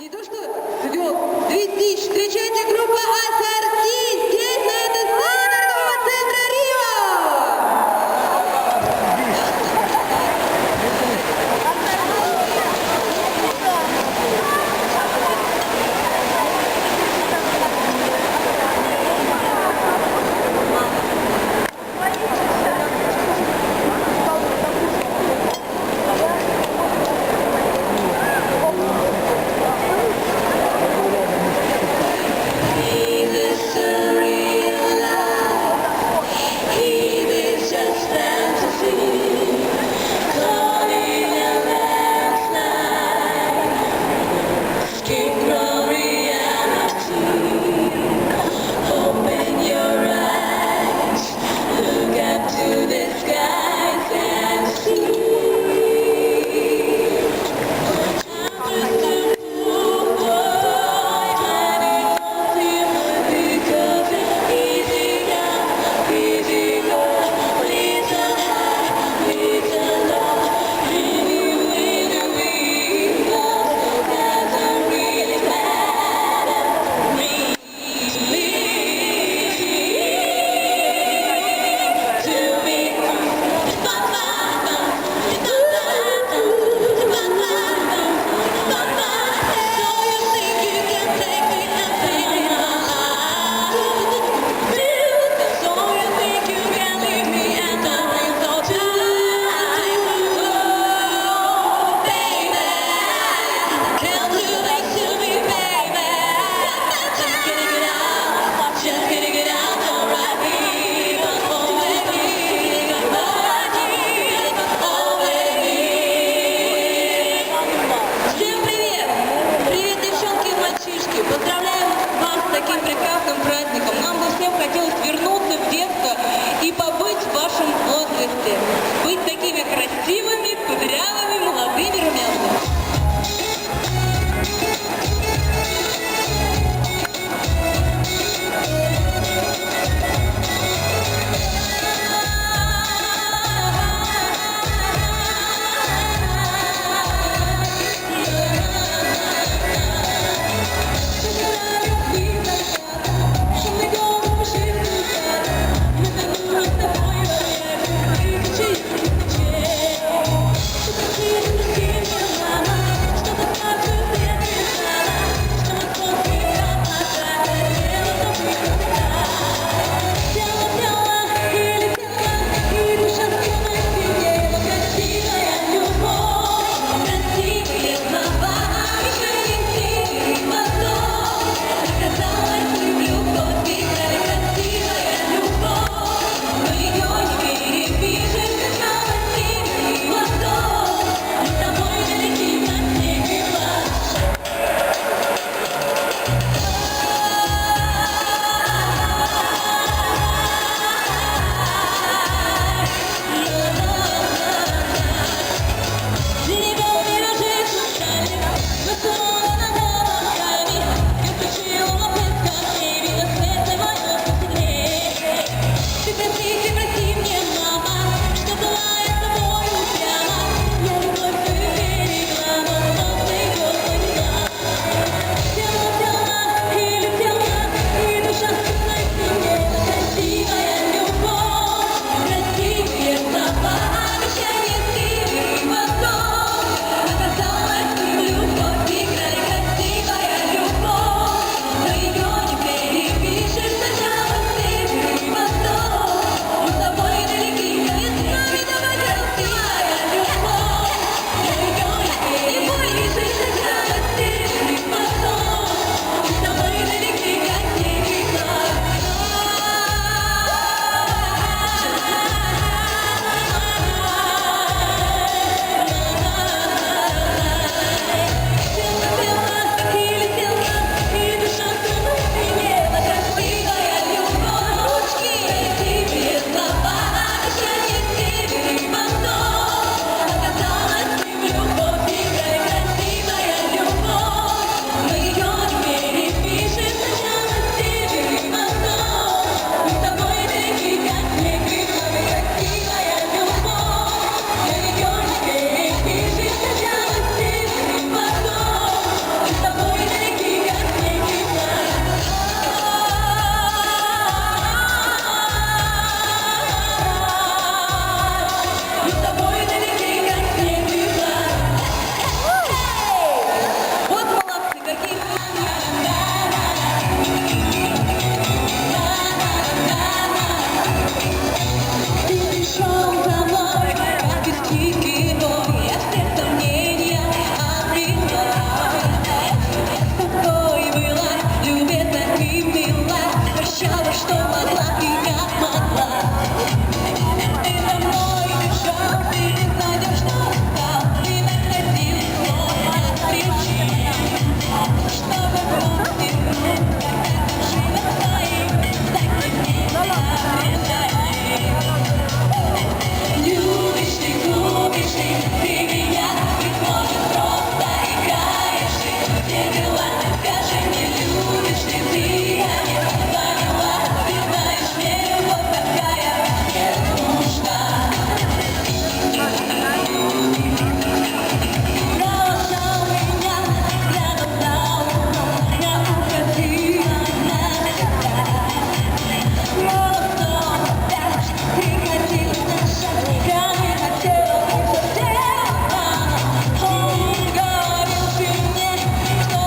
И то, что ждет 2003 группа «Ассорти» здесь, на этой сцене торгового центра «Рио». дела? Скажи мне, любишь ли ты? Я не поняла, ты знаешь, мне любовь такая не нужна. Бросал меня рядом на луну, не уходила навсегда. Просто опять приходил на шаг, я не хотела быть совсем. Он говорил ты мне, что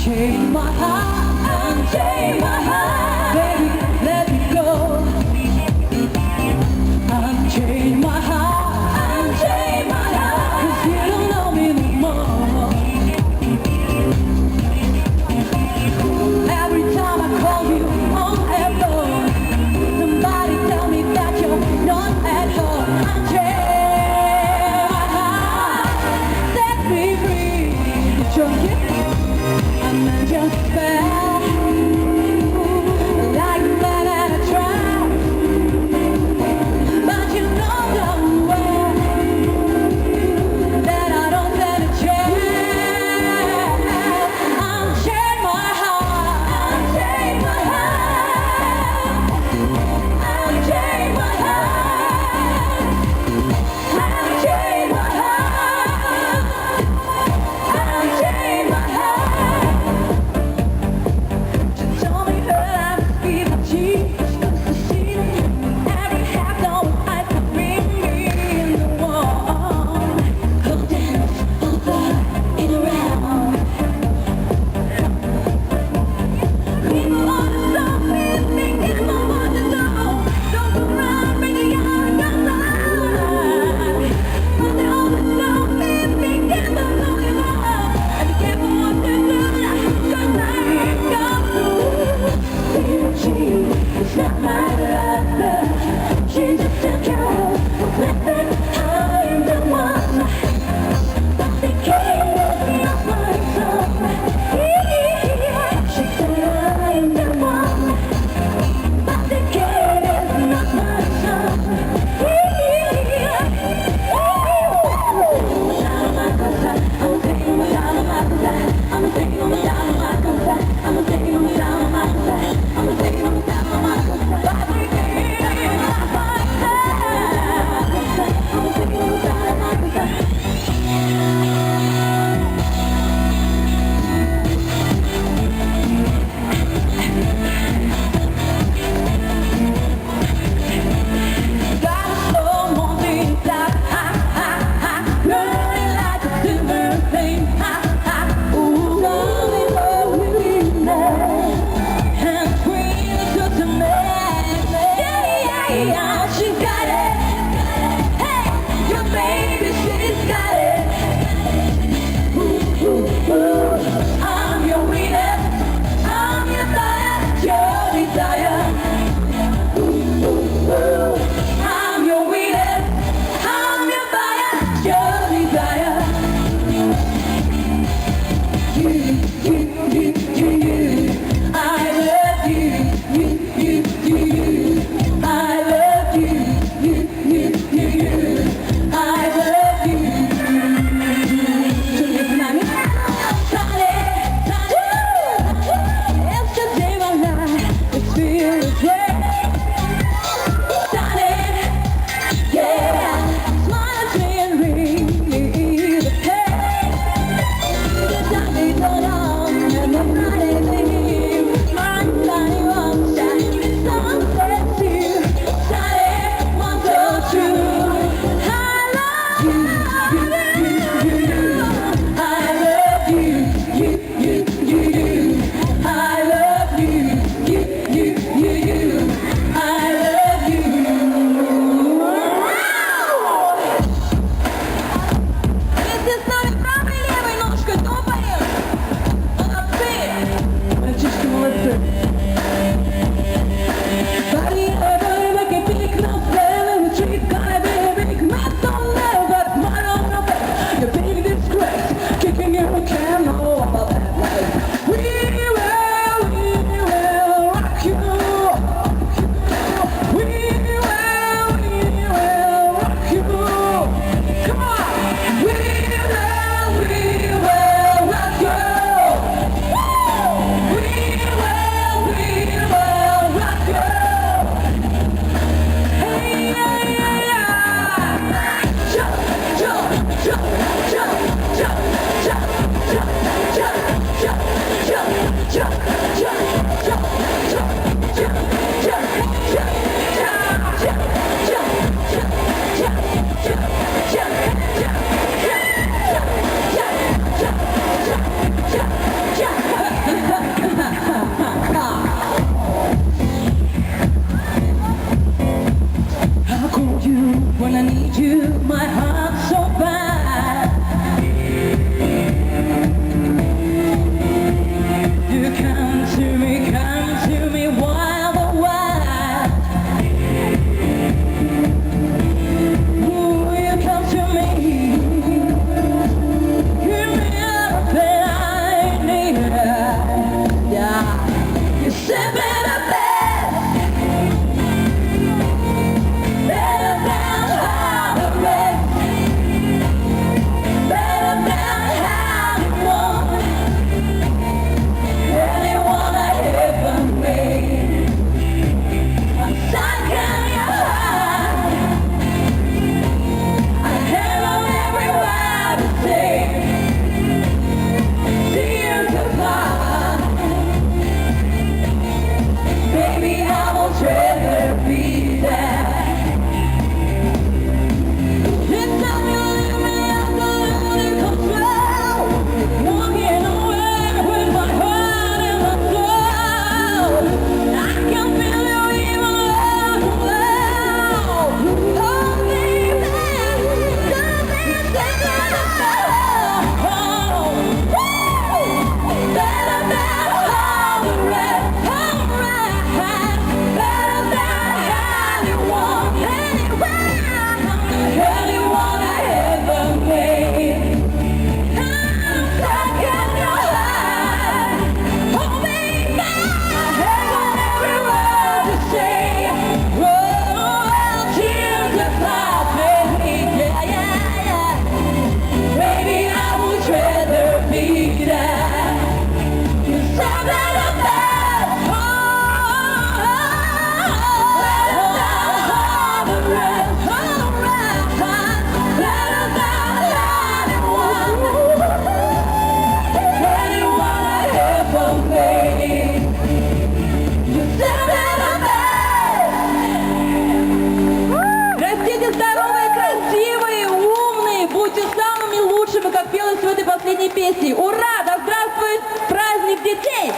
Unchain my heart, unchain my heart, baby, let me go. Unchain my heart, unchain my heart, 'cause you don't know me no more. Every time I call you on that phone, somebody tell me that you're not at home. Unchain my heart, set me free. Junkie, I'm not just bad. Yeah. You said better, better than Hollywood, better than Hollywood. Anyone I ever made, I'm stuck in your heart. I have on every word to say. See you goodbye. Baby, I will rather be there. It's time you leave me, I'm losing control. Walking away with my heart in my soul. I can feel you even loud. Hold me back, don't be scared. Better than Hollywood, better than anyone, anyone I ever made. I'm stuck in your heart. Hold me back. I hang on every word you say. Oh, tears that stop me. Yeah. Baby, I would rather be there. You said that I'm better. Better than Hollywood, better than anyone I ever made. You said that I'm better. Растите здоровые, красивые, умные, будьте самыми лучшими, как пелось в этой последней песне. Ура! Да здравствует праздник детей!